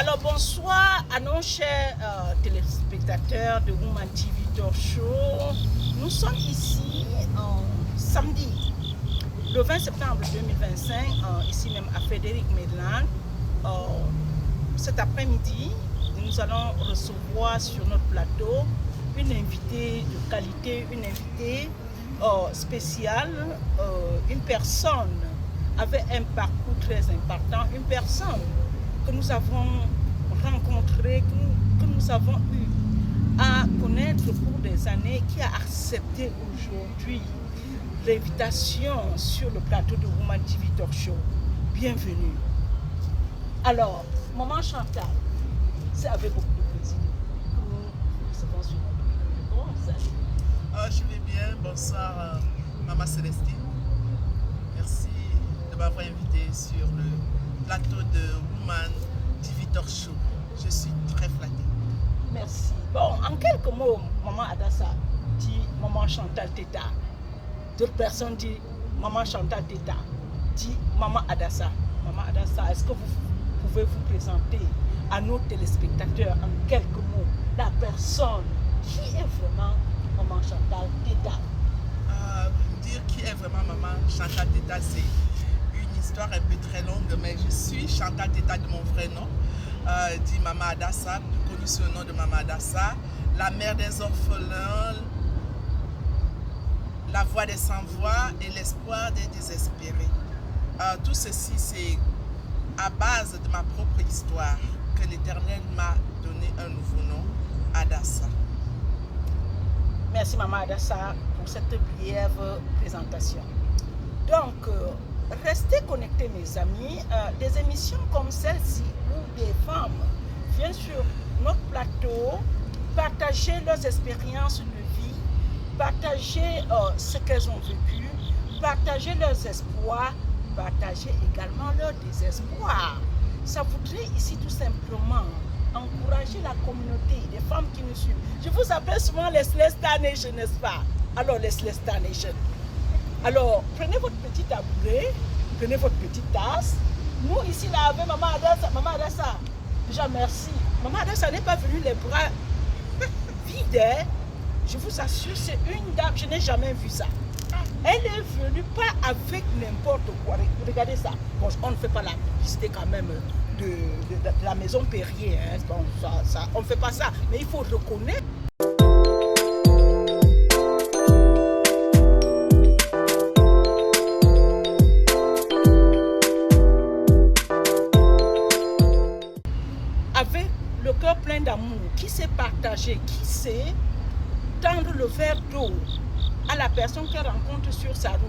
Alors bonsoir à nos chers téléspectateurs de Woman TV Talk Show. Nous sommes ici samedi, le 20 septembre 2025, ici même à Frédéric Maryland. Cet après-midi, nous allons recevoir sur notre plateau une invitée de qualité, une invitée spéciale, une personne avec un parcours très important, une personne que nous avons rencontrée, que nous avons eu à connaître pour des années, qui a accepté aujourd'hui l'invitation sur le plateau de Woman TV Talk Show. Bienvenue. Alors, Maman Chantal, c'est avec beaucoup de plaisir que nous recevons sur notre plateau. Je vais bien. Bonsoir, Maman Célestine. Merci de m'avoir invité sur le plateau de Woman TV Talk Show. Je suis très flattée. Merci. Bon, en quelques mots, Maman Adassa dit Maman Chantal Teta. D'autres personnes disent Maman Chantal Teta. Dit Maman Adassa. Maman Adassa, est-ce que vous pouvez vous présenter à nos téléspectateurs en quelques mots la personne qui est vraiment Maman Chantal Teta? Dire qui est vraiment Maman Chantal Teta, c'est une histoire un peu très longue, mais je suis Chantal Teta de mon vrai nom, dit Maman Adassa, plus connue sous le nom de Maman Adassa, la mère des orphelins, la voix des sans-voix et l'espoir des désespérés. Tout ceci, c'est à base de ma propre histoire que l'Éternel m'a donné un nouveau nom, Adassa. Merci Maman Adassa pour cette brève présentation. Donc, restez connectés mes amis. Des émissions comme celle-ci où des femmes viennent sur notre plateau partager leurs expériences de vie, partager ce qu'elles ont vécu, partager leurs espoirs, partager également leur désespoir. Ça voudrait ici tout simplement encourager la communauté, les femmes qui nous suivent. Je vous appelle souvent les Star Nation, n'est-ce pas? Alors les Star Nation. Alors prenez votre petit tabouret, prenez votre petite tasse. Nous ici là avec Maman Adassa, déjà merci. Maman Adassa n'est pas venue les bras vides. Hein? Je vous assure, c'est une dame, je n'ai jamais vu ça. Elle est venue pas avec n'importe quoi. Regardez ça. Bon, on ne fait pas la publicité quand même de la maison Perrier. Hein. Bon, on ne fait pas ça. Mais il faut reconnaître. Avec le cœur plein d'amour, qui sait partager, qui sait tendre le verre d'eau à la personne qu'elle rencontre sur sa route.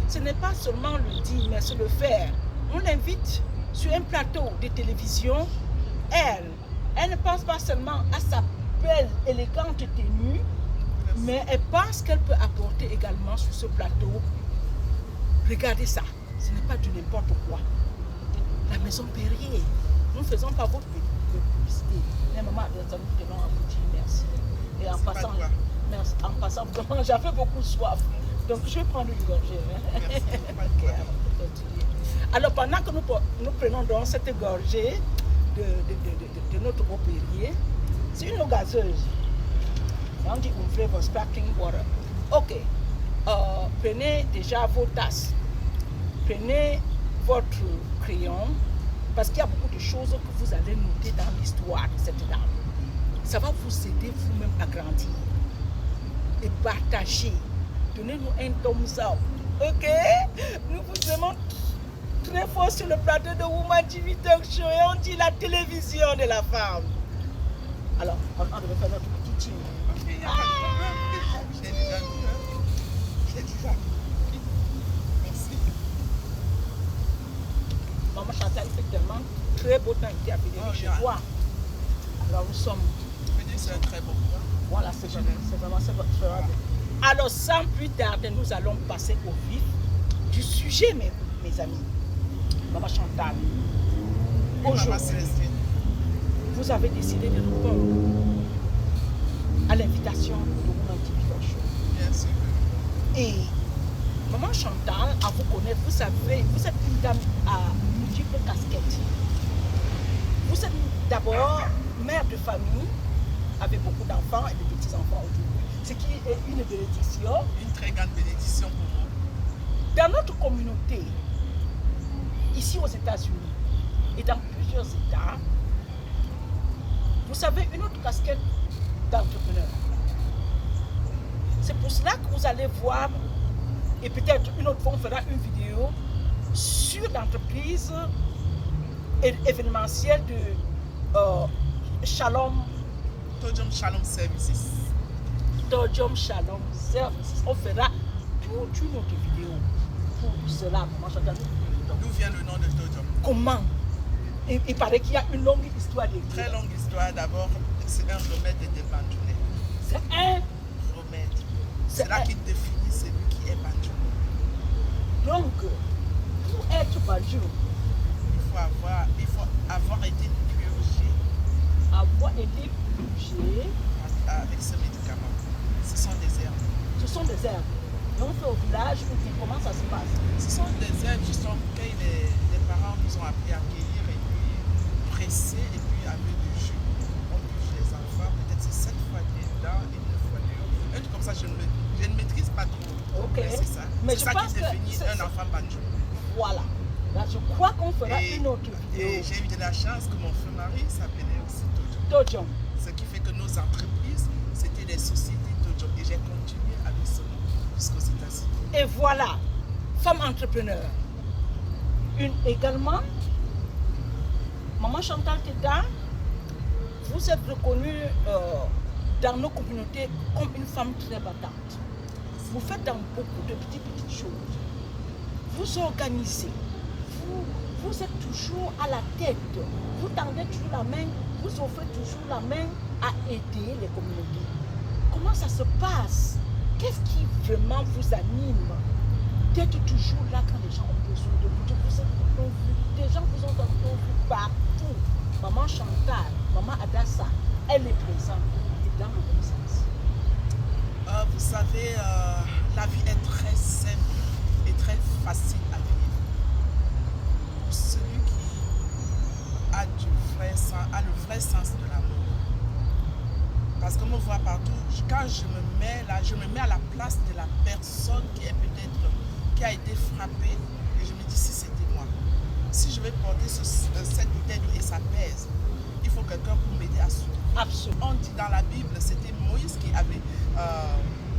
Ce n'est pas seulement le dire, mais c'est le faire. On l'invite sur un plateau de télévision. Elle ne pense pas seulement à sa belle, élégante tenue, mais elle pense qu'elle peut apporter également sur ce plateau. Regardez ça, ce n'est pas du n'importe quoi. La maison Perrier, nous ne faisons pas votre publicité. Mais maman, nous tenons à vous dire merci. Et en passant... Merci. En passant, vraiment, j'avais beaucoup soif. Donc, je vais prendre une gorgée. Hein. Okay, alors, pendant que nous prenons donc cette gorgée de notre eau Perrier, c'est une eau gazeuse. On dit ouvrez vos sparkling water. Ok. Prenez déjà vos tasses. Prenez votre crayon. Parce qu'il y a beaucoup de choses que vous allez noter dans l'histoire de cette dame. Ça va vous aider vous-même à grandir. Et partager. Donnez-nous un thumbs up. Ok? Nous vous aimons très fort sur le plateau de Woman TV Talk Show et on dit la télévision de la femme. Alors, on devait faire notre petit team. Ok, il n'y a pas de problème. J'ai déjà vu. J'ai déjà vu. Merci. Maman Chantal, il fait tellement très beau temps ici à venir chez toi. Alors, nous sommes. C'est un très beau point. Voilà, c'est vraiment votre. Alors, sans plus tarder, nous allons passer au vif du sujet, mes amis. Maman Chantal, aujourd'hui, vous avez décidé de répondre à l'invitation de Woman TV Talk Show. Bien sûr. Et Maman Chantal, à vous connaître, vous savez, vous êtes une dame à multiples casquettes. Vous êtes une dame d'abord mère de famille, avec beaucoup d'enfants et de petits-enfants aujourd'hui. Ce qui est une bénédiction. Une très grande bénédiction pour nous. Dans notre communauté, ici aux États-Unis et dans plusieurs États, vous avez une autre casquette d'entrepreneur. C'est pour cela que vous allez voir, et peut-être une autre fois on fera une vidéo sur l'entreprise événementielle de Shalom. Todium Shalom Services. Todium Shalom Services. On fera toute une autre vidéo pour cela. D'où vient le nom de Todium? Comment? Il paraît qu'il y a une longue histoire derrière. Très longue histoire. D'abord, c'est un remède des bandoulet. C'est un remède. C'est là qu'il définit celui qui est bandou. Donc, pour être bandou, il faut avoir été purgé. Avoir été purgé avec ce médicament. Ce sont des herbes. Ce sont des herbes. Et on fait au village, comment ça se passe? Ce sont des herbes justement que les parents nous ont appris à cueillir et puis presser et puis avec du jus. On touche les enfants, peut-être c'est 7 fois dedans et 9 fois dehors. Un truc comme ça, je ne maîtrise pas trop. Ok. Mais c'est ça. Mais c'est ça qui définit un enfant banjo. Voilà. Là, je crois qu'on fera une autre vidéo. Et j'ai eu de la chance que mon frère Marie s'appelait aussi Todium. Ce qui fait que nos entreprises, c'était des sociétés Todium. Et j'ai continué avec ce nom jusqu'aux États-Unis. Et voilà, femme entrepreneur. Également, Maman Chantal Teta, vous êtes reconnue dans nos communautés comme une femme très battante. Vous faites dans beaucoup de petites choses. Vous organisez. Vous êtes toujours à la tête. Vous tendez toujours la main. Vous offrez toujours la main à aider les communautés. Comment ça se passe? Qu'est-ce qui vraiment vous anime d'être toujours là quand les gens ont besoin de vous? Vous êtes vu, des gens vous ont entendu partout. Maman Chantal, Maman Adassa, elle est présente et dans le bon sens. Vous savez, la vie est très simple et très facile à vivre. Pour celui qui a le vrai sens de l'amour. Parce que me voit partout, quand je me mets à la place de la personne qui a été frappée, et je me dis si c'était moi, si je vais porter cette bouteille et ça pèse, il faut quelqu'un pour m'aider à soulever. Absolument. On dit dans la Bible, c'était Moïse qui avait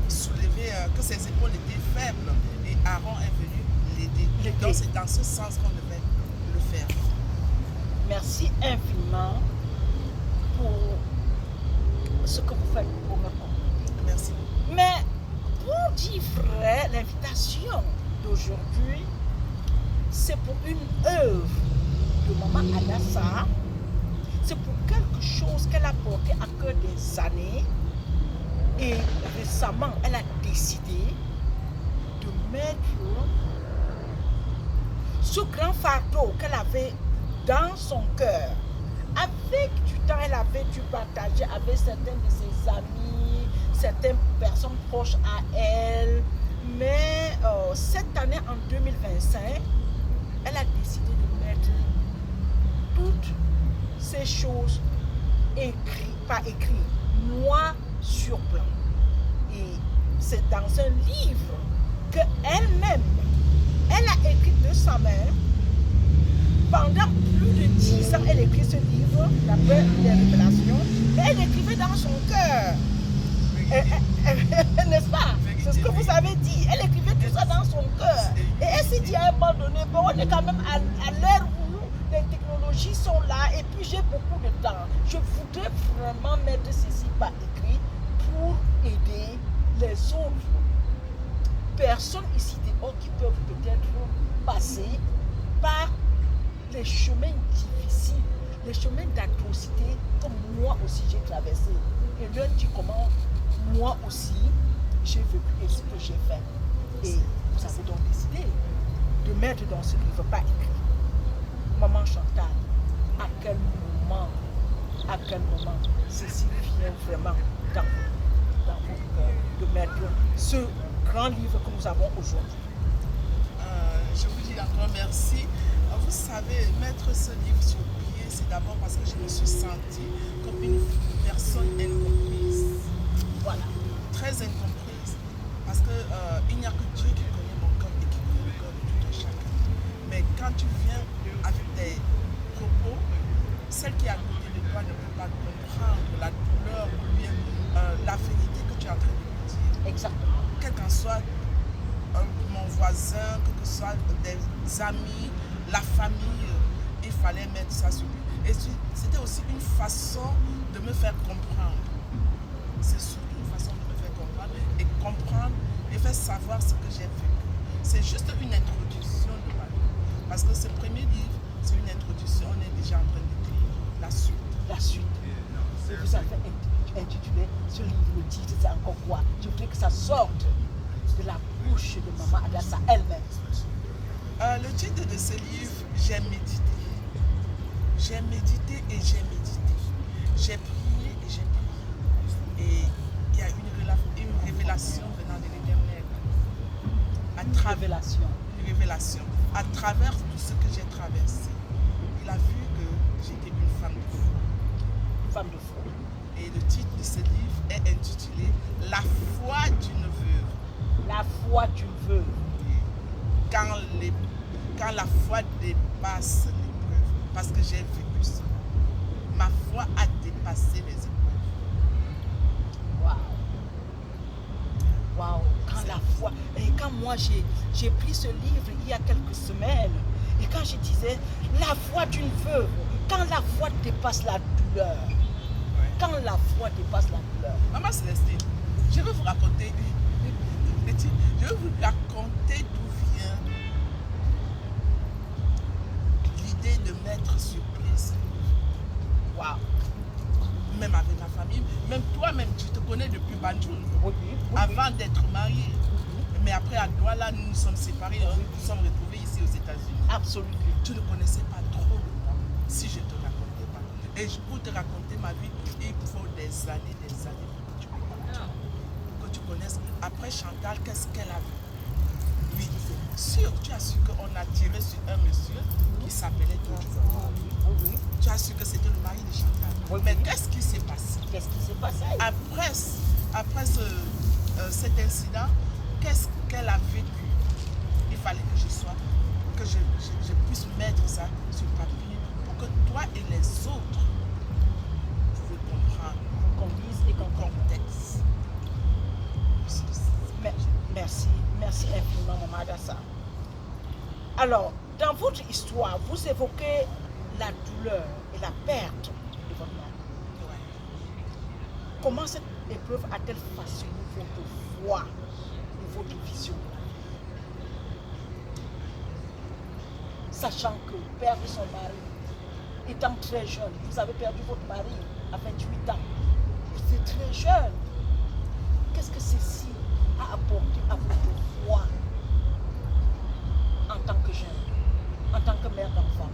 soulevé, que ses épaules étaient faibles et Aaron est venu l'aider. Donc c'est dans ce sens qu'on devait le faire. Merci infiniment pour ce que vous faites pour me comprendre. Merci. Mais pour dire vrai, l'invitation d'aujourd'hui, c'est pour une œuvre de Maman Adassa. C'est pour quelque chose qu'elle a porté à cœur des années. Et récemment, elle a décidé de mettre ce grand fardeau qu'elle avait dans son cœur. Avec du temps, elle avait dû partager avec certains de ses amis, certaines personnes proches à elle. Mais cette année, en 2025, elle a décidé de mettre toutes ces choses pas écrites, noir sur blanc. Et c'est dans un livre qu'elle-même, elle a écrit de sa main. Pendant plus de 10 ans, elle écrit ce livre, d'après les révélations, mais elle écrivait dans son cœur. N'est-ce pas? C'est ce que vous avez dit. Elle écrivait tout ça dans son cœur. Et elle s'est dit à un moment donné, bon, on est quand même à l'ère où les technologies sont là et puis j'ai beaucoup de temps. Je voudrais vraiment mettre ceci par écrit pour aider les autres personnes ici dehors qui peuvent peut-être passer par les chemins difficiles, les chemins d'atrocité comme moi aussi j'ai traversé. Et leur dit comment moi aussi j'ai vécu et ce que j'ai fait. Et vous avez donc décidé de mettre dans ce livre pas écrit. Maman Chantal, à quel moment ceci vient vraiment dans votre cœur de mettre ce grand livre que nous avons aujourd'hui? Je vous dis encore merci. Vous savez, mettre ce livre sur pied, c'est d'abord parce que je me suis sentie comme une personne incomprise. Voilà. Très incomprise. Parce que il n'y a que Dieu qui connaît mon cœur et qui connaît le cœur de tout un chacun. Mais quand tu viens avec tes propos, celle qui est à côté de toi ne peut pas comprendre la douleur ou bien la vérité que tu es en train de lui dire. Exactement. Quel qu'en soit mon voisin, quel que soit des amis, la famille, il fallait mettre ça sur lui. Et c'était aussi une façon de me faire comprendre. C'est surtout une façon de me faire comprendre et comprendre et faire savoir ce que j'ai vécu. C'est juste une introduction de ma vie. Parce que ce premier livre, c'est une introduction, on est déjà en train d'écrire la suite. La suite. Et vous avez intitulé ce livre, le titre, c'est encore quoi? Je voudrais que ça sorte de la bouche de Maman Adassa elle-même. Le titre de ce livre, j'ai médité. J'ai médité et j'ai médité. J'ai prié et j'ai prié. Et il y a une révélation venant de l'Éternel. Une révélation. À travers tout ce que j'ai traversé, il a vu que j'étais une femme de foi. Une femme de foi. Et le titre de ce livre est intitulé La foi d'une veuve. La foi d'une veuve. Quand la foi dépasse l'épreuve, parce que j'ai vécu ça, ma foi a dépassé les épreuves. Waouh. Waouh. Quand la foi. Et quand moi j'ai pris ce livre il y a quelques semaines, et quand je disais la foi d'une veuve, quand la foi dépasse la douleur, quand la foi dépasse la douleur. Maman Célestine, je vais vous raconter je vais vous raconter d'où vient l'idée de mettre sur pied ce livre. Waouh. Même avec ma famille, même toi-même, tu te connais depuis Banjul. Oui. Avant d'être marié. Mais après à Douala, nous nous sommes séparés, nous nous sommes retrouvés ici aux États-Unis. Absolument. Tu ne connaissais pas trop de moi si je ne te racontais pas. Et pour te raconter ma vie, il faut des années pour que tu connaisses. Après Chantal, qu'est-ce qu'elle a vu? Oui, sûr, tu as su qu'on a tiré sur un monsieur qui s'appelait Doudou. Oui. Tu as su que c'était le mari de Chantal. Oui. Mais qu'est-ce qui s'est passé? Qu'est-ce qui s'est passé? Après cet incident, qu'est-ce qu'elle a vécu? Il fallait que je puisse mettre ça sur papier pour que toi et les autres puissent comprendre. Qu'on lise et qu'on contexte. Merci infiniment, Maman Adassa. Alors, dans votre histoire, vous évoquez la douleur et la perte de votre mari. Ouais. Comment cette épreuve a-t-elle façonné votre foi et votre vision? Sachant que perdre son mari, étant très jeune, vous avez perdu votre mari à 28 ans, vous êtes très jeune. Qu'est-ce que ceci a apporté à votre foi en tant que jeune, en tant que mère d'enfant,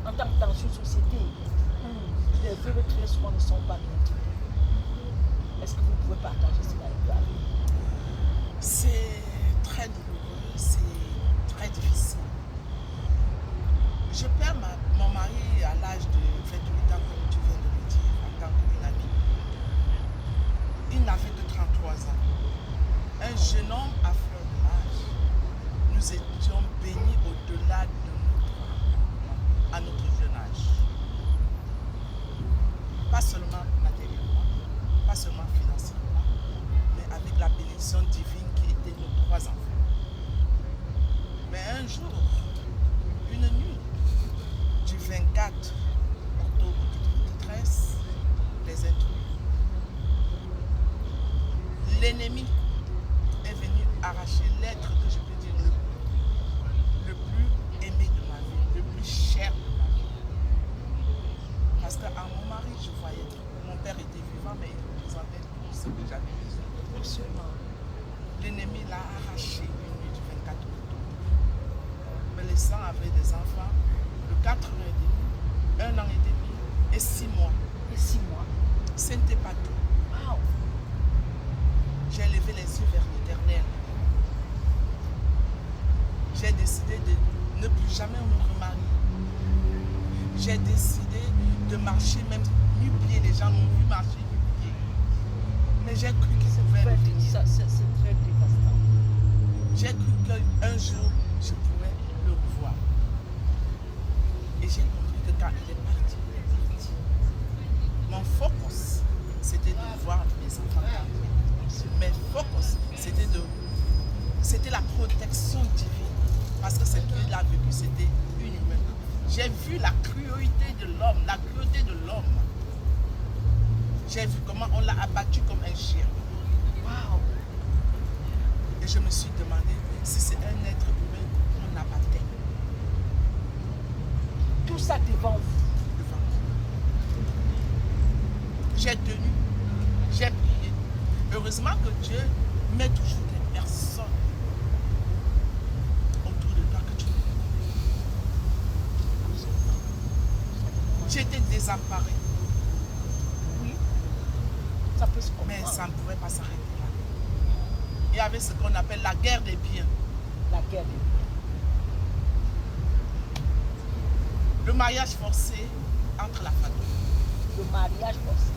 en tant que dans une société où les veuves très souvent ne sont pas bien traitées? Est-ce que vous pouvez partager cela avec nous? C'est très douloureux, c'est très difficile. Je perds mon mari à l'âge de 28 ans, comme tu viens de le dire, en tant qu'une amie. Il n'avait que 33 ans. Un jeune homme à fleur de l'âge. Nous étions bénis au-delà à notre jeune âge. Pas seulement matériellement, pas seulement financièrement, mais avec la bénédiction divine qui était nos 3 enfants. Mais un jour, une nuit, du 24 octobre 2013, les intrus, l'ennemi est venu arracher l'être que je peux dire le plus aimé de ma vie, le plus cher de ma vie. Parce qu'à mon mari, je voyais, mon père était vivant, mais il représentait tout ce que j'avais besoin. Absolument. L'ennemi l'a arraché une nuit du 24 octobre. Me laissant avec des enfants de 4 ans et demi, 1 an et demi et 6 mois. Et 6 mois. Ce n'était pas tout. Wow. J'ai levé les yeux vers l'Éternel. J'ai décidé de ne plus jamais me remarier. j'ai décidé de marcher même nu-pied. Les gens m'ont vu marcher nu-pied. Mais j'ai cru qu'ils pouvaient revenir. C'est très dévastant. J'ai cru qu'un jour, je pourrais le revoir. Et j'ai compris que quand il est parti, il est parti. Mon focus, c'était de voir mes enfants grandir. Mes focus, c'était la protection divine. Parce que ce qu'il a vécu, c'était une humaine. J'ai vu la cruauté de l'homme, la cruauté de l'homme. J'ai vu comment on l'a abattu comme un chien. Waouh! Et je me suis demandé si c'est un être humain qu'on abattait. Tout ça devant vous. Devant moi. J'ai tenu, j'ai prié. Heureusement que Dieu met toujours des personnes autour de toi que tu ne connais pas. J'étais désemparée. Oui. Ça peut se comprendre. Mais ça ne pouvait pas s'arrêter là. Il y avait ce qu'on appelle la guerre des biens. La guerre des biens. Le mariage forcé entre la famille. Le mariage forcé.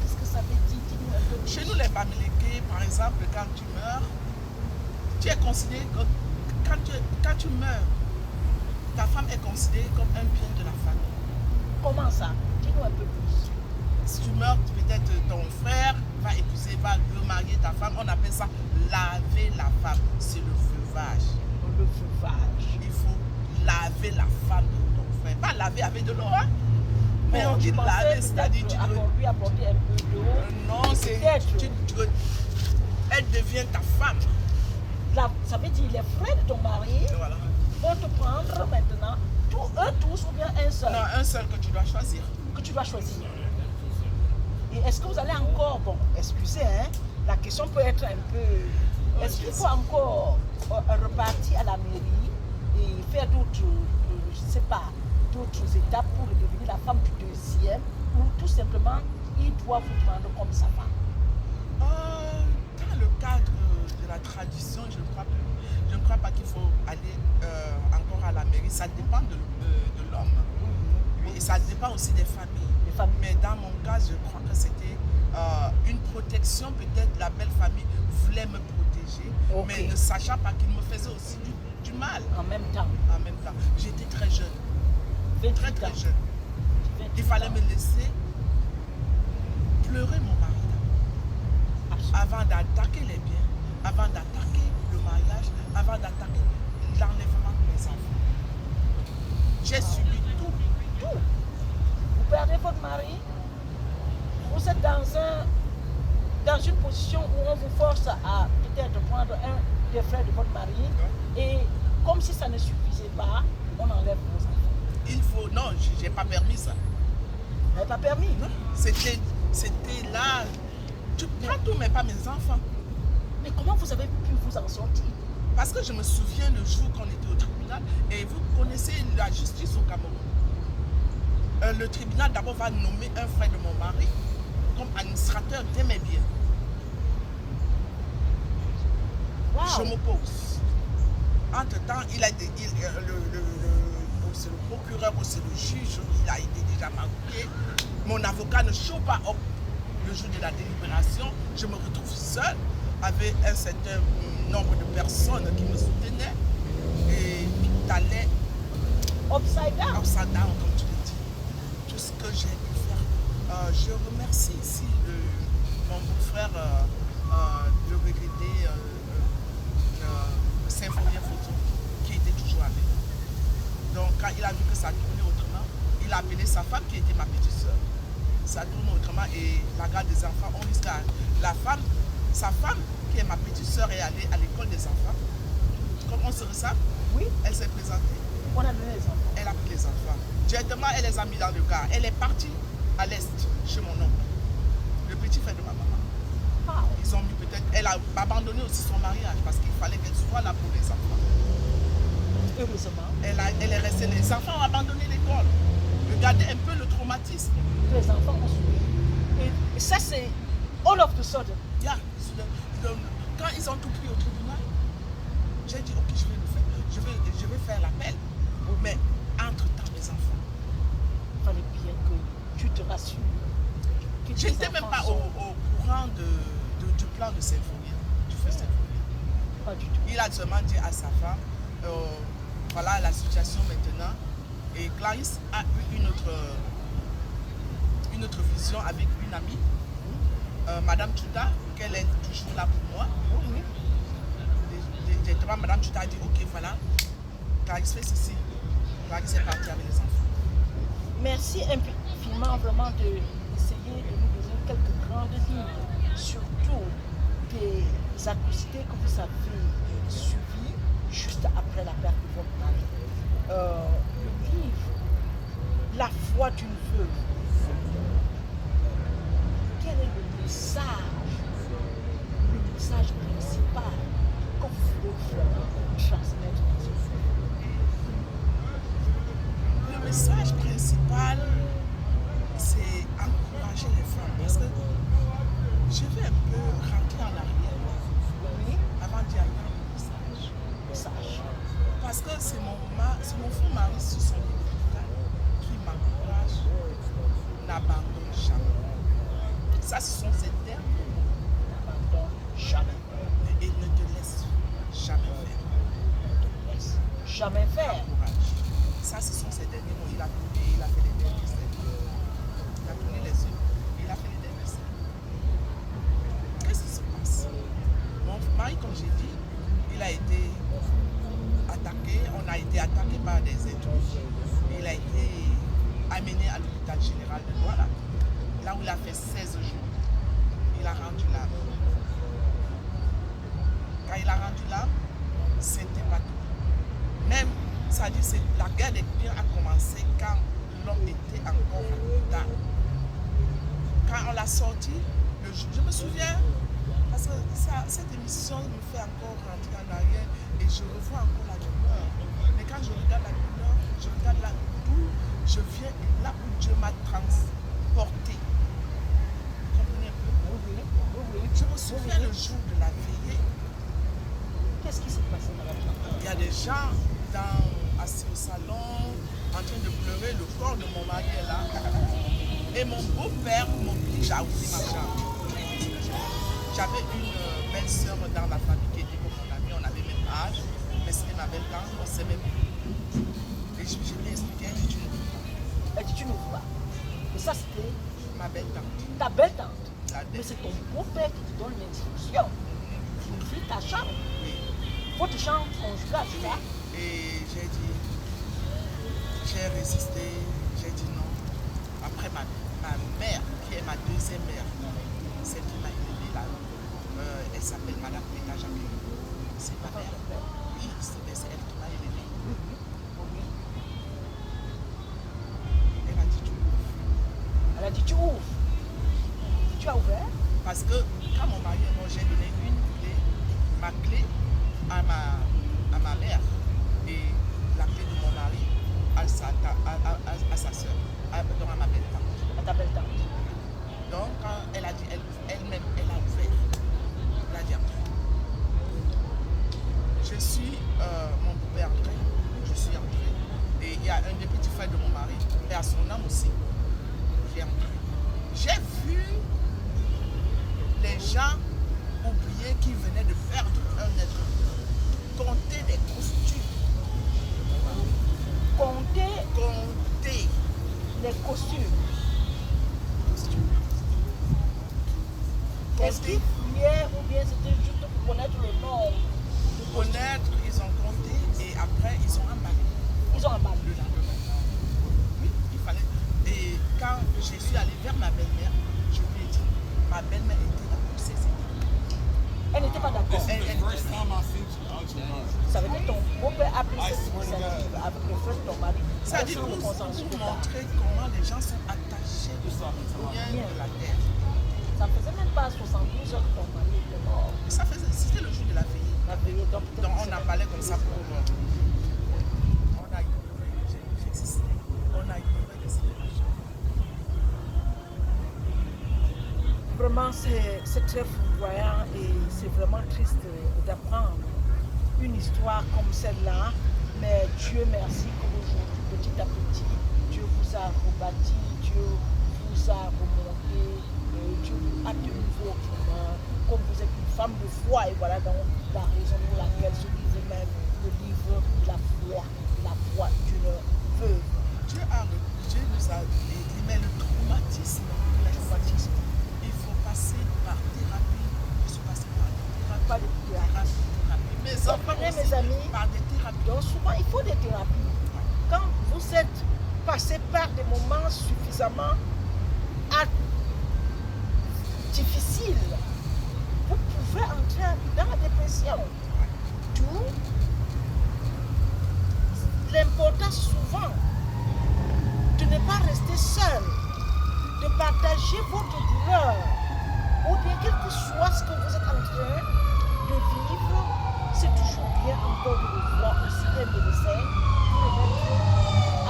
Qu'est-ce que ça veut dire? Dis-nous un peu. Chez nous, les Bamileke, par exemple, quand tu meurs, tu es considéré comme. Quand tu meurs, ta femme est considérée comme un bien de la famille. Comment ça? Dis-nous un peu plus. Si tu meurs, peut-être ton frère va épouser, va remarier ta femme. On appelle ça laver la femme. C'est le veuvage. Le veuvage. Il faut laver la femme de ton frère. Pas laver avec de l'eau, hein? Mais on dit laver, c'est-à-dire tu lui apporter un peu d'eau. Non, c'est. Elle devient ta femme. Là, ça veut dire les frères de ton mari Voilà. vont te prendre maintenant, eux tous ou bien un seul Non, un seul que tu dois choisir. que tu dois choisir. Et est-ce que vous allez encore, bon, excusez, hein, la question peut être un peu, est-ce qu'il faut encore repartir à la mairie et faire d'autres, je ne sais pas, d'autres étapes pour devenir la femme du deuxième, ou tout simplement, il doit vous prendre comme sa femme? Dans le cadre de la tradition, je ne crois pas qu'il faut aller encore à la mairie. Ça dépend de l'homme. Oui, et ça dépend aussi des familles. Mais dans mon cas, je crois que c'était une protection. Peut-être la belle famille voulait me protéger, mais ne sachant pas qu'il me faisait aussi du mal. En même temps. En même temps. J'étais très jeune. Très jeune. Il fallait me laisser pleurer mon mari avant d'attaquer les biens, avant d'attaquer le mariage, avant d'attaquer l'enlèvement de mes enfants. J'ai subi tout. Vous perdez votre mari, vous êtes dans une position où on vous force à peut-être prendre un des frères de votre mari, et comme si ça ne suffisait pas, on enlève vos enfants. Il faut... Non, je n'ai pas permis ça. Vous n'avez pas permis? Non, c'était là. Tu prends tout, mais pas mes enfants. Mais comment vous avez pu vous en sortir? Parce que je me souviens le jour qu'on était au tribunal, et vous connaissez la justice au Cameroun. Le tribunal d'abord va nommer un frère de mon mari comme administrateur de mes biens. Wow. Je m'oppose. Entre-temps, c'est le procureur ou c'est le juge, il a été déjà marié. Mon avocat ne show pas up le jour de la délibération. Je me retrouve seule avec un certain nombre de personnes qui me soutenaient. Et tout allait upside down, comme tu le dis. Tout ce que j'ai pu faire. Je remercie ici mon beau-frère, le regretté Symphonien Photo, qui était toujours avec nous. Donc quand il a vu que ça tournait autrement, il a appelé sa femme qui était ma petite soeur. Ça tourne autrement et la garde des enfants, on risque sa femme qui est ma petite soeur est allée à l'école des enfants. Comme on se ressemble, oui, elle s'est présentée. On a donné les enfants. Elle a pris les enfants. Directement, elle les a mis dans le car. Elle est partie à l'est, chez mon oncle, le petit frère de ma maman. Wow. Ils ont mis peut-être... Elle a abandonné aussi son mariage parce qu'il fallait qu'elle soit là pour les enfants. Heureusement. Elle est restée... Les enfants ont abandonné l'école. Regardez un peu le traumatisme. Les enfants ont suivi. Et ça, c'est all of the sudden. Yeah. Quand ils ont tout pris au tribunal, j'ai dit, ok, je vais faire l'appel. Mais entre-temps, mes enfants, fallait bien que tu te rassures. Je n'étais même pas au courant du plan de Symphonie, du feu Symphonie. Pas du tout. Il a seulement dit à sa femme, voilà la situation maintenant. Et Clarisse a eu une autre vision avec une amie, Madame Tuta, qu'elle est toujours là pour moi. Oui. Directement, Madame Tuta a dit, ok, voilà, Clarisse fait ceci. Clarisse est partie avec les enfants. Merci infiniment vraiment d'essayer de nous donner quelques grandes lignes, surtout des atrocités que vous avez subies juste après la perte de votre mari. Le livre, La foi d'une veuve. Quel est le message principal que vous voulez vraiment transmettre dans ce livre? Le message principal, c'est encourager les femmes. Parce que je vais un peu rentrer en arrière avant d'y aller dans le message. Parce que c'est mon faux mari sur son lit qui m'encourage, n'abandonne jamais. Ça, ce sont ses termes. N'abandonne jamais. Et ne te laisse jamais faire. Ne te laisse jamais faire. Encourage. Ça, ce sont ses derniers mots. Il a tourné, il a fait les derniers scènes. Il a tourné les yeux, il a fait les derniers scènes. Qu'est-ce qui se passe? Mon mari, comme j'ai dit, il a été attaqué. On a été attaqué par des intrus. Il a été amené à l'hôpital général de Douala, là où il a fait 16 jours. Il a rendu l'âme. Quand il a rendu l'âme, c'était pas tout. Même, ça dit, la guerre des biens a commencé quand l'homme était encore à l'hôpital. Quand on l'a sorti, je me souviens, parce que cette émission me fait encore rentrer en arrière et je revois encore la douleur. Mais quand je regarde la douleur, je regarde là d'où je viens et là où Dieu m'a transporté. Vous comprenez un peu? Oui. Je me souviens le jour de la veillée. Qu'est-ce qui s'est passé dans la chambre? Il y a des gens assis au salon, en train de pleurer, le corps de mon mari est là. Et mon beau-père m'oblige à ouvrir ma chambre. J'avais une belle-sœur dans la famille qui était comme mon amie, on avait même âge, mais c'était ma belle-tante, on ne s'aimait plus. Et je lui ai expliqué, elle dit tu n'ouvres pas. Elle dit tu n'ouvres pas. Et ça c'était Ma belle-tante. ta belle-tante. La Mais belle. c'est ton beau-père qui te donne l'instruction. Tu ouvres ta chambre. Oui. Votre chambre conjugale, c'est ça? Et j'ai dit, j'ai résisté, j'ai dit non. Après ma mère, qui est ma deuxième mère, celle qui m'a élevée là, elle s'appelle Madame Péta Jacqueline. C'est ma mère. Oui, c'est elle qui m'a élevée. Elle a dit tu ouvres. Elle a dit tu ouvres. Tu as ouvert? Parce que quand mon mari est mort, j'ai donné ma clé à ma mère et la clé de mon mari à sa soeur, donc à ma belle-tante. À ta belle-tante. Donc quand elle a dit elle-même, elle a ouvert. Elle a dit après. Je suis mon beau-père entré, je suis entré. Et il y a un des petits frères de mon mari, et à son âme aussi, qui est entré. J'ai vu les gens oubliés qui venaient de perdre un être, compter des costumes. Compter les costumes. Est-ce qu'ils fouillaient ou bien c'était juste pour connaître le nom? Connaître, ils ont compté et après ils ont emballé. Ils ont emballé. Le lendemain. Oui, il fallait. Et quand je suis allée vers ma belle-mère, je lui ai dit, ma belle-mère était là pour ces états. Elle n'était pas d'accord. Ça veut dire que ton beau-père a pris cette initiative avec le feu de ton mari. Ça dit pour montrer comment les gens sont attachés au bien de la terre. Ça ne faisait même pas 72 heures que ton mari était mort. C'était le jour de la veillée. La veillée, donc on a parlé comme ça pour... On a ignoré, j'existais. On a ignoré que c'était la chambre. Vraiment, c'est très foudroyant et c'est vraiment triste d'apprendre une histoire comme celle-là. Mais Dieu merci qu'aujourd'hui, petit à petit, Dieu vous vous a rebâti, Dieu vous a remonté, Dieu vous a de nouveau autrement, comme vous êtes une femme de foi, et voilà donc la raison pour laquelle ce livre même, le livre de la foi d'une veuve. Dieu nous a dit, mais le traumatisme, il faut passer par thérapie, il faut passer par des thérapies. Pas de thérapie. Mes enfants, mes amis, par des thérapies. Donc souvent il faut des thérapies. Quand vous êtes passé par des moments suffisamment difficiles, vous pouvez entrer dans la dépression. D'où l'importance souvent de ne pas rester seul, de partager votre douleur, ou bien quel que soit ce que vous êtes en train de vivre, c'est toujours bien encore de le voir aussi un médecin pour le mettre à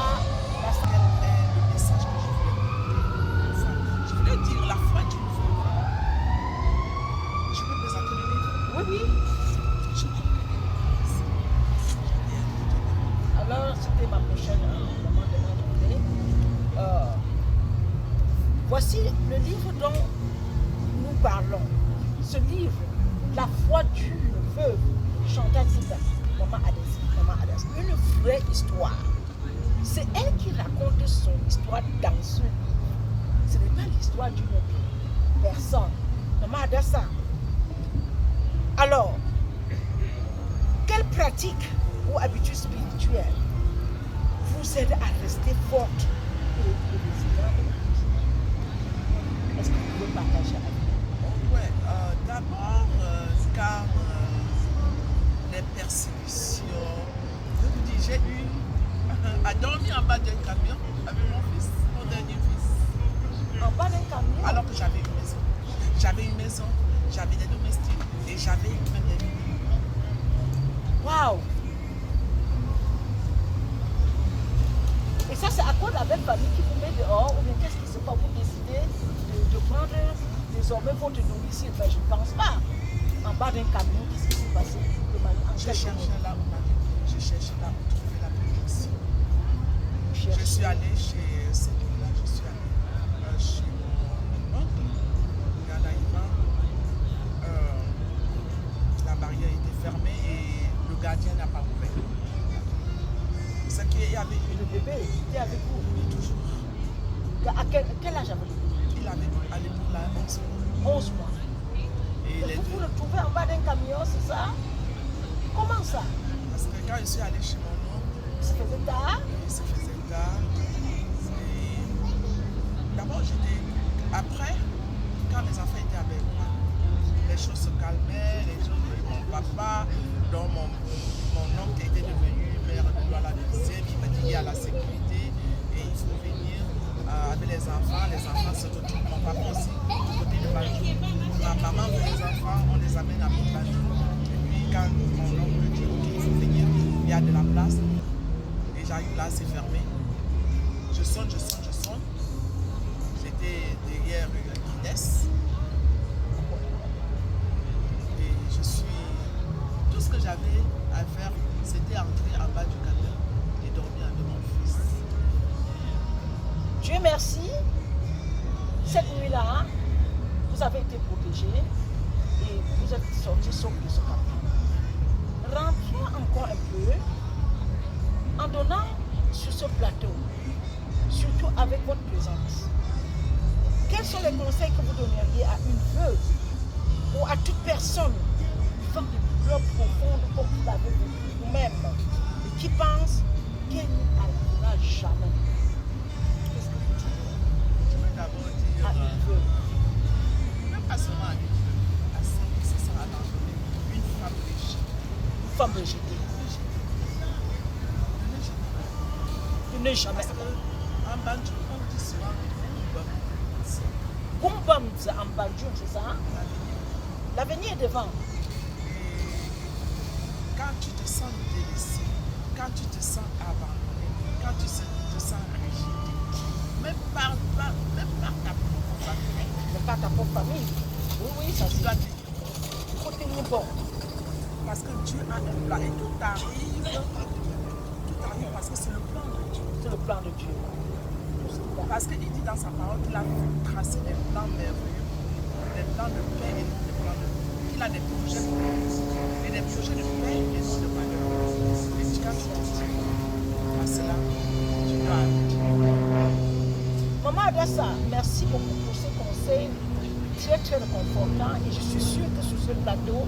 la salle. Le message que je voulais dire, la foi d'une veuve. Je peux présenter le livre? Oui, oui. Je peux. Alors, c'était ma prochaine moment de m'entendre. Voici le livre dont nous parlons. Ce livre, La foi d'une veuve, Chantal Tita, Maman Adès. Une vraie histoire. C'est elle qui raconte son histoire dans ce livre. Ce n'est pas l'histoire d'une autre personne. Maman Adassa. Alors, quelle pratique ou habitude spirituelle vous aide à rester forte et résiliente? Est-ce que vous pouvez partager avec nous? Oui, d'abord, car les persécutions, je vous dis, j'ai eu à dormir en bas d'un camion avec mon fils, mon dernier fils. En bas d'un camion? Alors que j'avais une maison. J'avais une maison, j'avais des domestiques et j'avais même des nuits. Waouh! Et ça, c'est à cause de la belle famille qui vous met dehors, ou bien qu'est-ce qui se passe? Vous décidez de prendre désormais votre domicile? Ben, je ne pense pas. En bas d'un camion, qu'est-ce qui s'est passé? Je cherchais là où trouver la protection. Je suis allée chez celui-là, je suis allée chez mon oncle, Ganaïma. La barrière était fermée et le gardien n'a pas ouvert. C'est qu'il y avait Le bébé était avec vous? toujours. À quel âge avez-vous? Il avait à l'époque là 11 mois. 11 mois. Et Et vous le trouvez en bas d'un camion, c'est ça? Comment ça? Parce que quand je suis allée chez mon oncle, Il se faisait tard? il se faisait tard. D'abord, après, quand mes enfants étaient avec moi, les choses se calmaient, les choses de mon papa, dont mon oncle était devenu maire de Douala deuxième, il m'a dit il y a la sécurité et il faut venir avec les enfants se retrouvent, mon papa aussi, du côté de Banjou. Ma maman veut les enfants, on les amène à Banjou. Et puis quand mon oncle dit ok, il faut venir, il y a de la place. Et j'arrive là, c'est fermé. Je sonne. J'étais derrière Guinness. Et je suis. Tout ce que j'avais à faire, c'était entrer en bas du camion et dormir avec mon fils. Dieu merci, cette nuit-là, vous avez été protégés et vous êtes sortis sauf de ce camion. Rentrons encore un peu en donnant sur ce plateau, surtout avec votre présence. Quels sont les conseils que vous donneriez à une veuve ou à toute personne vivant des douleurs profondes comme vous l'avez vécu vous-même et qui pense qu'elle n'y arrivera jamais? Qu'est-ce que vous dites Je veux d'abord dire, à une veuve? même pas seulement à une veuve, à celle qui se sera abandonnée, une femme rejetée. Une femme rejetée. Ne Tu n'es jamais. Parce qu'en Banjou, on dit souvent Gumbamza en Banjou, c'est ça? L'avenir est devant. Quand tu te sens délaissé, quand tu te sens abandonné, quand tu te sens rejeté, même par ta propre famille, Mais pas ta propre famille. Oui, ça tu c'est. dois tenir. Il faut tenir bon. Parce que Dieu a un plan et tout arrive parce que c'est le plan de Dieu. C'est le plan de Dieu. Parce qu'il dit dans sa parole qu'il a tracé des plans merveilleux, des plans de paix et non des plans de malheur. Il a des projets pour nous, et des projets de paix et non de malheur. Et quand tu te dis à cela, tu dois arrêter. Maman Adassa, merci beaucoup pour ces conseils très très réconfortants et je suis sûre que sur ce plateau,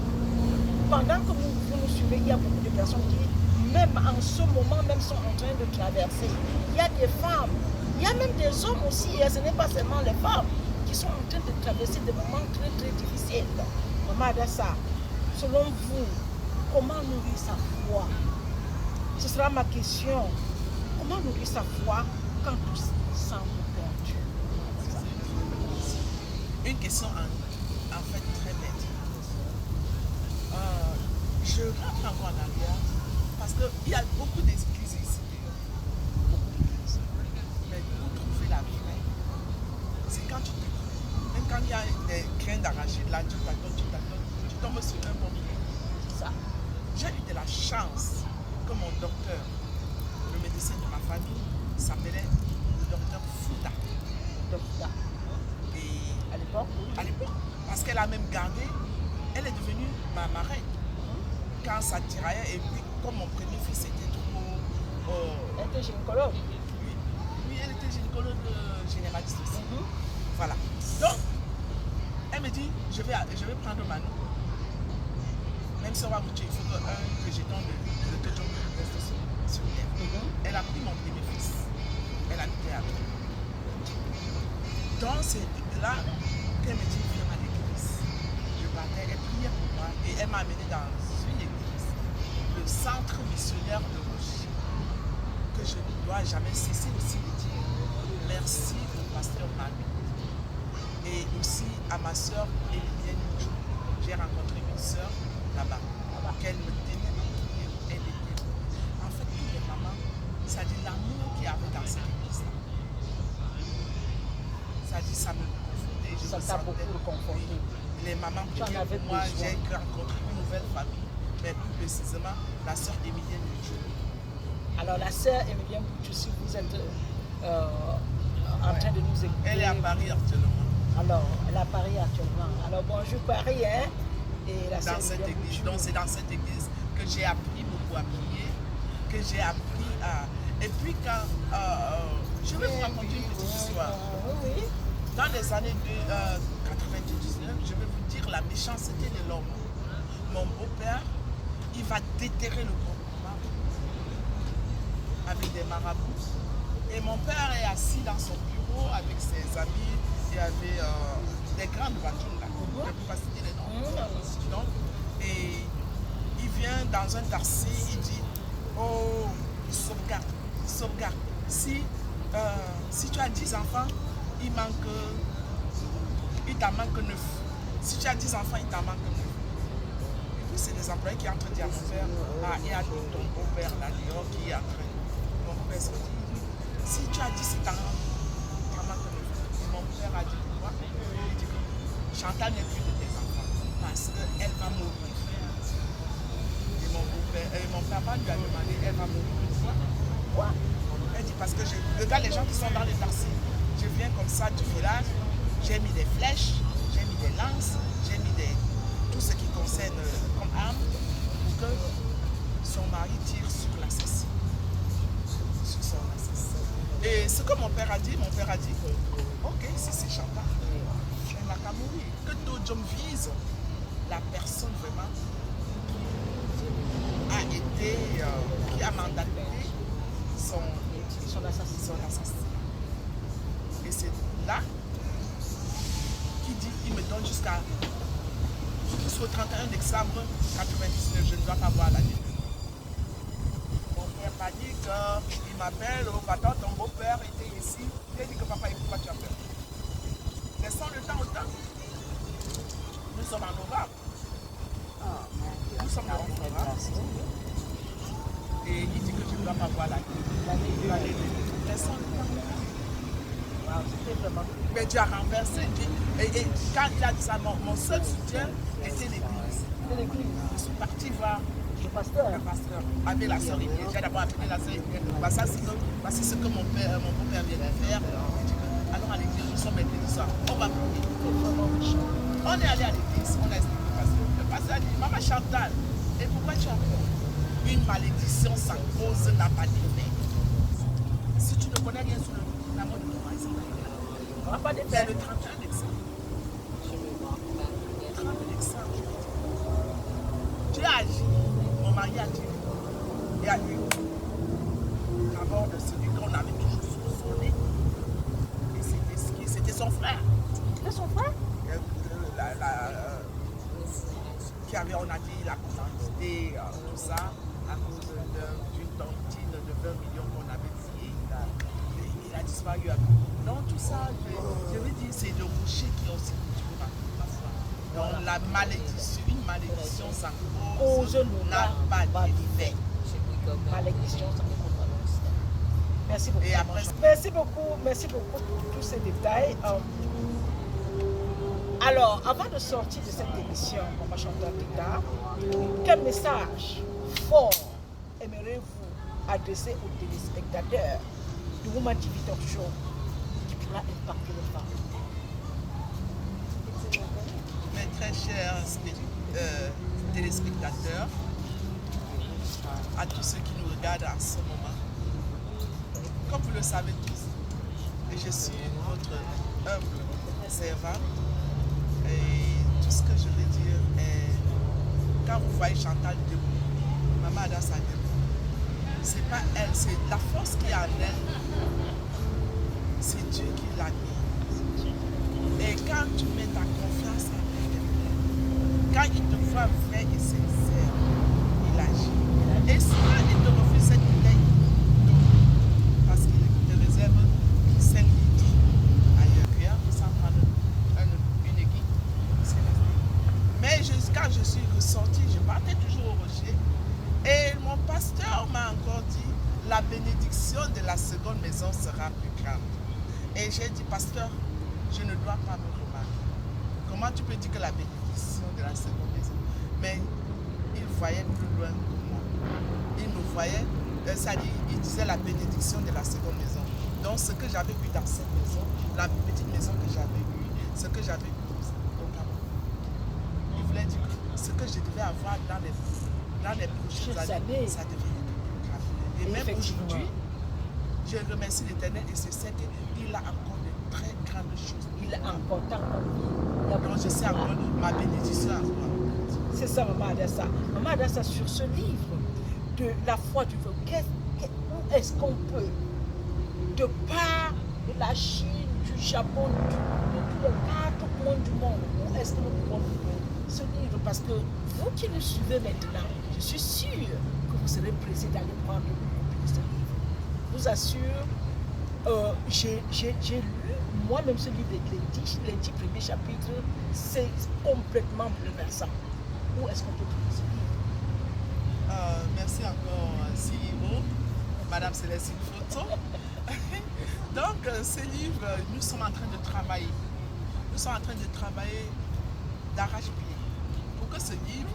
pendant que vous nous suivez, il y a beaucoup de personnes qui, même en ce moment, même sont en train de traverser. Il y a des femmes, il y a même des hommes aussi, et ce n'est pas seulement les femmes, qui sont en train de traverser des moments très très difficiles. Maman Adassa, selon vous, comment nourrir sa foi? Ce sera ma question. Comment nourrir sa foi quand tout semble perdu? Une question en fait très bête. Je rentre encore en arrière parce qu'il y a beaucoup d'églises ici. Beaucoup d'églises. Mais pour trouver la vraie, c'est quand tu te trouves. Même quand il y a des grains d'arachide là, tu tombes sur un bon pied. C'est ça. J'ai eu de la chance que mon docteur, le médecin de ma famille, s'appelait le docteur Fouta. Docteur. Et À l'époque, oui. à l'époque, parce qu'elle a même gardé, elle est devenue ma marraine. Quand ça tiraillait, et puis comme mon premier fils était trop... Elle était gynécologue. Oui, elle était gynécologue généraliste aussi. Voilà. Donc, elle me dit, je vais prendre Manu. Même si on va goûter, il faut que j'étende le taux de sur elle. Elle a pris mon premier fils. Elle a mis à toi. Donc, c'est là qu'elle me dit, viens à l'église. Je partais, elle priait pour moi et elle m'a amené dans une église, le centre missionnaire de Roger, que je ne dois jamais cesser aussi de dire merci au pasteur Manu et aussi à ma soeur Eliane Nidjo. J'ai rencontré une soeur là-bas, qu'elle me tenait de prière, elle était. En fait, toutes les mamans, ça dit l'amour qu'il y avait dans cette église-là. Ça dit, ça me confortait. Ça t'a beaucoup conforté. Les mamans priaient pour moi, j'ai rencontré une nouvelle famille, mais plus précisément la sœur Émilienne Nidjo. Alors la sœur Émilienne Boutou, si vous êtes en train de nous écouter. Elle est à Paris actuellement. Alors, elle est à Paris actuellement. Alors bonjour Paris, hein. Et la sœur Dans cette église. Donc c'est dans cette église que j'ai appris beaucoup à prier, que j'ai appris à... Et puis quand... je vais vous raconter une petite histoire. Oui. Dans les années 99, je vais vous dire la méchanceté de l'homme. Mon beau-père, il va déterrer le gouvernement avec des marabouts. Et mon père est assis dans son bureau avec ses amis. Il y avait des grandes voitures là. Je ne peux pas citer les noms. Donc, et il vient dans un taxi, il dit, oh, sauvegarde. Si tu as 10 enfants, il t'en manque 9. Si tu as 10 enfants, il t'en manque 9. Et puis c'est des employés qui entrent à mon père. Ah, il y a ton beau-père là, Léon, qui est en train. Mon père se dit, si tu as 17 ans, il t'en manque 9. Et mon père a dit, quoi? Il dit que Chantal n'est plus de tes enfants parce qu'elle va mourir. Et mon papa lui a demandé, elle va mourir pourquoi? Quoi? Elle dit, parce que je regarde les gens qui sont dans les taxis. Je viens comme ça du village, j'ai mis des flèches, j'ai mis des lances, j'ai mis tout ce qui concerne comme arme pour que son mari tire sur l'assassin. Sur son assassin. Et ce que mon père a dit, ok, si c'est Chantal, elle n'a qu'à mourir. Que d'autres hommes visent la personne vraiment qui a été, qui a mandaté son assassin. Et c'est là qu'il dit, il me donne jusqu'au 31 décembre 99, je ne dois pas voir la nuit. Mon père panique, il m'appelle, oh papa, ton beau-père était ici. Il a dit que papa, pourquoi tu as peur? Laissons le temps au temps. Nous sommes en novembre. Nous sommes en novembre. Et il dit que je ne dois pas voir la nuit. Laissons le temps. Mais Dieu a renversé. Et quand il a dit ça, mon seul soutien était l'église. Je suis parti voir pasteur. Le pasteur. Avec la sœur Rivière. J'ai d'abord appelé la sœur Rivière. Voici ce que mon beau-père vient de faire. Il dit que, allons à l'église, nous sommes mercredi soir. On va prier. On est allé à l'église, on a expliqué au pasteur. Le pasteur a dit, Maman Chantal, et pourquoi tu as peur? Une malédiction sans cause n'a pas d'effet. Si tu ne connais rien sur la mort de ton mari, ça n'a pas d'effet. C'est le 31 décembre. 30 décembre. Dieu a agi. Mon mari a dit. Il y a eu la mort de celui qu'on avait toujours soupçonné. Et c'était son frère. C'était son frère? Qui avait, on a dit, la quantité, tout ça, à cause d'une tontine de 20 millions qu'on avait payé. Il a disparu. Donc tout ça, je veux dire, c'est le rocher qui a aussi cultivé ma foi. Donc la malédiction, une malédiction sans cause n'a pas d'effet. Malédiction sans cause. Merci beaucoup. Et après, merci beaucoup pour tous ces détails. Alors, avant de sortir de cette émission, Maman Chantal Teta, quel message fort aimeriez-vous adresser aux téléspectateurs de Woman TV Talk Show qui pourra impacter les femmes? Mes très chers téléspectateurs, à tous ceux qui nous regardent en ce moment, comme vous le savez tous, je suis votre humble servante. Et tout ce que je veux dire est, quand vous voyez Chantal debout, Maman Adassa debout, c'est pas elle, c'est la force qui est en elle, c'est Dieu qui l'a mis. Et quand tu mets ta confiance en elle, quand il te voit vrai et sincère, il agit. Et souvent il te refuse cette bouteille d'eau, parce qu'il te réserve 5 litres ailleurs. Rien, il s'en prend une aiguille. Mais quand je suis ressortie, je partais toujours au rocher. Et mon pasteur m'a encore dit, la bénédiction de la seconde maison sera plus grande. Et j'ai dit, pasteur, je ne dois pas me remarquer. Comment tu peux dire que la bénédiction de la seconde maison? Mais il voyait plus loin que moi. Il me voyait, il disait la bénédiction de la seconde maison. Donc ce que j'avais vu dans cette maison, la petite maison que j'avais vue, ce que j'avais vu au Cameroun, il voulait dire que ce que je devais avoir dans les prochaines années, ça devenait plus grave. Et même aujourd'hui, je remercie l'Éternel et c'est ce qu'il a encore de très grandes choses. Il a encore tant Donc je sais encore ma bénédiction à moi. C'est ça, Maman Adassa. Maman Adassa, sur ce livre de la foi du vœu, où est-ce qu'on peut, de part de la Chine, du Japon, de tous les 4 coins du monde, où est-ce que nous pouvons trouver ce livre? Parce que vous qui nous suivez maintenant, je suis sûre que vous serez pressés d'aller prendre une copie de ce livre. Je vous assure, j'ai lu moi-même ce livre, les 10 premiers chapitres, c'est complètement bouleversant. Où est-ce qu'on peut trouver ce livre? Merci encore, CEO, Madame Célestine Photo. Donc, ce livre, nous sommes en train de travailler. Nous sommes en train de travailler d'arrache-pied pour que ce livre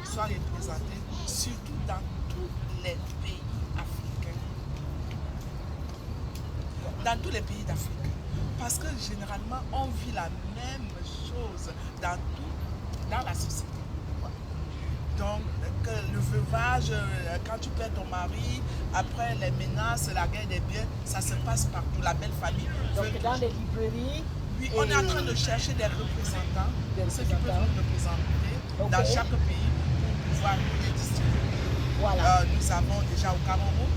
soit représenté, surtout dans tous les pays africains. Dans tous les pays d'Afrique. Parce que généralement, on vit la même chose dans la société. Donc, le veuvage, quand tu perds ton mari, après les menaces, la guerre des biens, ça se passe partout, la belle famille. Donc, dans les librairies. Oui, on est en train de chercher des représentants, ceux qui peuvent nous représenter dans chaque pays pour pouvoir les distribuer. Voilà. Nous avons déjà au Cameroun,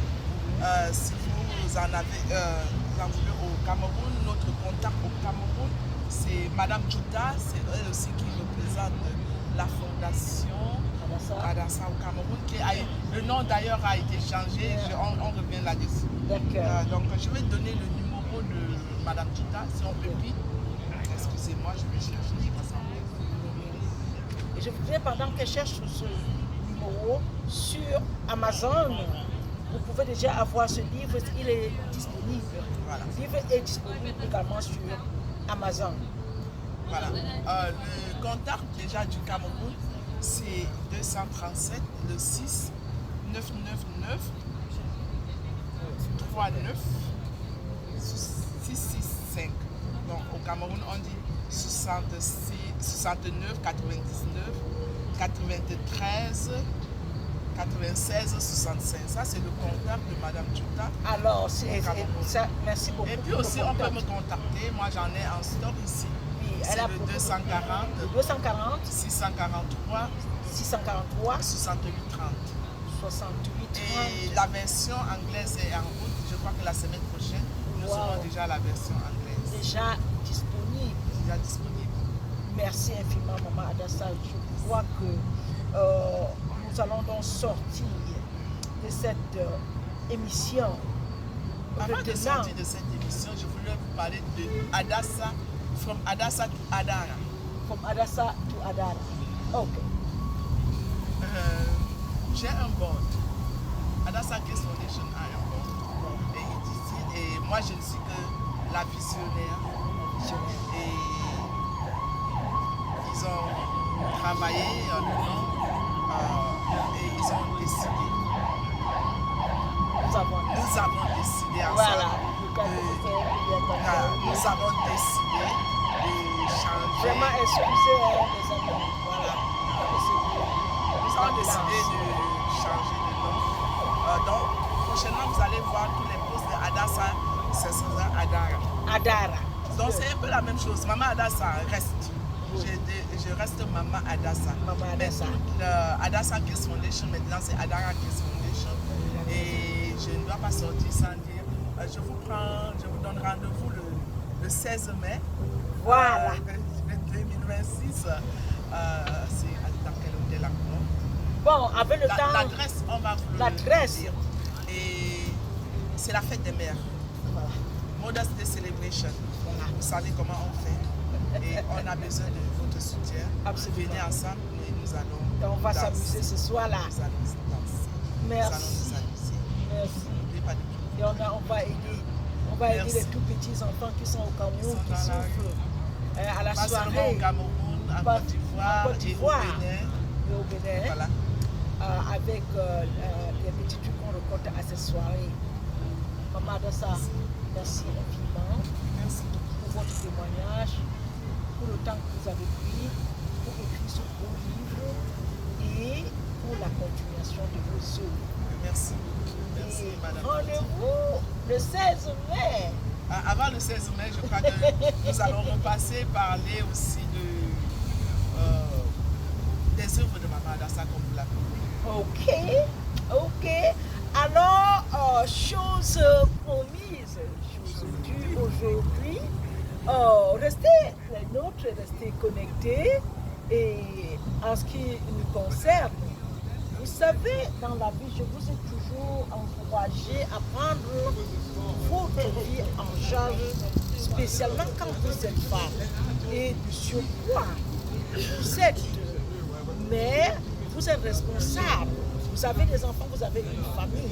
si vous en voulez au Cameroun, notre contact au Cameroun, c'est Madame Juda, c'est elle aussi qui représente la fondation Adassa au Cameroun, le nom d'ailleurs a été changé, on revient là-dessus. Donc je vais donner le numéro de Madame Juda, si on peut vite. Excusez-moi, je vais chercher. Et je voudrais, pendant qu'elle cherche ce numéro sur Amazon, vous pouvez déjà avoir ce livre, il est disponible. Voilà. Le livre est disponible également sur Amazon. Voilà. Le contact déjà du Cameroun, c'est 237, le 6, 999, 39, 665. Donc au Cameroun, on dit 66, 69, 99, 93, 96, 65. Ça, c'est le contact de Madame Tuta. Alors, merci beaucoup. Et puis aussi, on peut me contacter. Moi, j'en ai en stock ici. Oui, c'est le 240, 643, 68 30. 68 30. Et la version anglaise est en route. Je crois que la semaine prochaine, nous aurons déjà la version anglaise. Déjà disponible. Merci infiniment, Maman Adassa. Je crois que nous allons donc sortir de cette émission. Avant de sortir de cette émission, je voulais vous parler de Adassa, from Adassa to Adara. From Adassa to Adara. Ok. J'ai un board. Adassa Case Foundation a un board. Et moi, je ne suis que la visionnaire. Et ils ont travaillé et ils ont décidé. Nous avons décidé ensemble. Voilà. Nous avons décidé de changer. Vraiment, excusez les amis. Voilà. Nous avons décidé de changer de nom. Donc, prochainement, vous allez voir tous les posts de Adassa, c'est Adara. Adara. Donc, c'est un peu la même chose. Maman Adassa reste. Je reste Maman Adassa. Maman Adassa. Adassa Case Foundation, maintenant, c'est Adara Case Foundation. Et je ne dois pas sortir sans dire. Je vous donne rendez-vous le 16 mai. Voilà. 2026. C'est dans quel hôtel encore? Bon, avec le temps. L'adresse, on va vous l'adresse. dire. Et c'est la fête des mères. Voilà. Mother's Day Celebration. Voilà. Vous savez comment on fait. Et on a besoin de votre soutien. Absolument. Venez ensemble et nous allons. Et on va s'amuser ce soir-là. Nous allons danser. Merci. Nous allons nous amuser. Merci. N'oubliez pas de Et on va aider. On va aider les tout petits enfants qui sont au Cameroun, qui souffrent à la pas soirée. seulement au Cameroun, en Côte d'Ivoire et au Bénin. Voilà. Avec les petits trucs qu'on récolte à cette soirée. Maman Adassa, merci infiniment. Merci pour votre témoignage, pour le temps que vous avez pris pour écrire ce beau livre et pour la continuation de vos œuvres. Merci. Merci, madame. Rendez-vous le 16 mai. Avant le 16 mai, je crois que nous allons repasser, parler aussi des œuvres de Maman Adassa, comme vous l'appelez. Ok. Alors, chose promise, chose due aujourd'hui. Restez les nôtres, restez connectés. Et en ce qui nous concerne, vous savez, dans la vie, je vous ai toujours encouragé à prendre votre vie en charge, spécialement quand vous êtes femme. Et du surpoids, vous êtes mère, vous êtes responsable. Vous avez des enfants, vous avez une famille.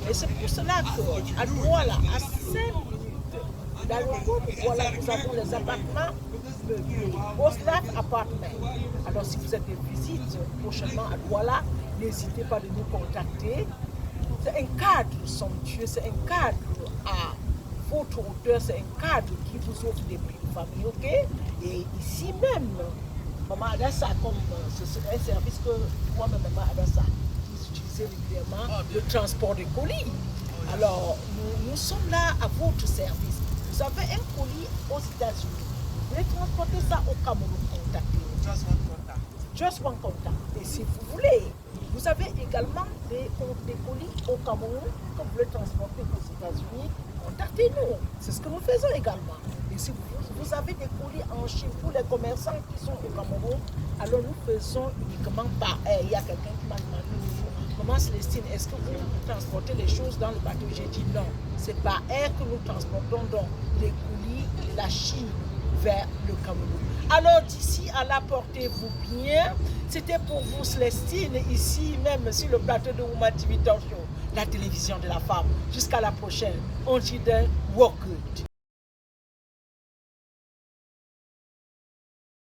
Et c'est pour cela qu'à Douala, à 5 minutes d'aéroport, voilà, nous avons les appartements Oslap Apartment. Alors si vous êtes de visite prochainement à Douala, n'hésitez pas de nous contacter. C'est un cadre somptueux, c'est un cadre à votre hauteur, c'est un cadre qui vous offre des prix de famille, ok? Et ici même, Maman Adassa, comme c'est un service que moi-même, Maman Adassa, utilisez régulièrement, le transport de colis. Alors, nous sommes là à votre service. Vous avez un colis aux États-Unis. Vous voulez transporter ça au Cameroun, contactez-nous. Just one contact. Et si vous voulez, vous avez également des colis au Cameroun que vous voulez transporter aux États-Unis, contactez-nous. C'est ce que nous faisons également. Et si vous avez des colis en Chine pour les commerçants qui sont au Cameroun, alors nous faisons uniquement par air. Il y a quelqu'un qui m'a demandé, Maman Célestine, est-ce que vous transportez les choses dans le bateau? J'ai dit non. C'est par air que nous transportons donc les colis de la Chine vers le Cameroun. Alors d'ici à là, portez-vous bien. C'était pour vous Célestine, ici même sur le plateau de Woman TV Talk Show, la télévision de la femme. Jusqu'à la prochaine. On dit d'un walk good.